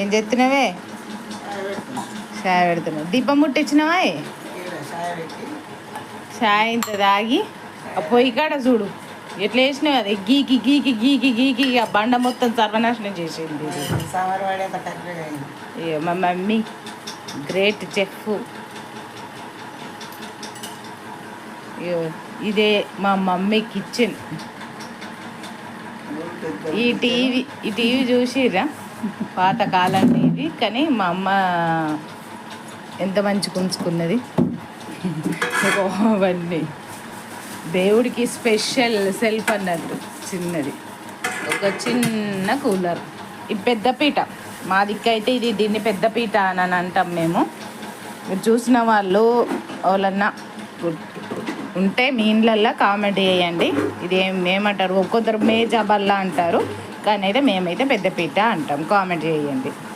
ఏం చేస్తున్నావే? చాయ్ పెడుతున్నావు. దీపం ముట్టించినవా? చాయ్ ఇంత తాగి ఆ పొయ్యి కాడ చూడు ఎట్లా వేసినావు. అది గీకి గీకి గీకి గీకి ఆ బండ మొత్తం సర్వనాశనం చేసింది. మా మమ్మీ గ్రేట్ చెఫ్. ఇదే మా మమ్మీ కిచెన్. ఈ టీవీ చూసిరా? పాతకాలం టీవీ, కానీ మా అమ్మ ఎంత మంచిగా ఉంచుకున్నది. అవన్నీ దేవుడికి స్పెషల్ సెల్ఫ్ అన్నట్టు చిన్నది, ఒక చిన్న కూలర్. ఈ పెద్ద పీట మా దిక్కైతే దీన్ని పెద్ద పీట అని అంటాం మేము. మీరు చూసిన వాళ్ళు వాళ్ళన్నా ఉంటే మీ ఇండ్లల్లో కామెంట్ చేయండి. ఇది ఏమంటారు? కొందరు మేజా బల్ల అంటారు, కానీ అయితే మేమైతే పెద్ద పీట అంటాం. కామెంట్ చేయండి.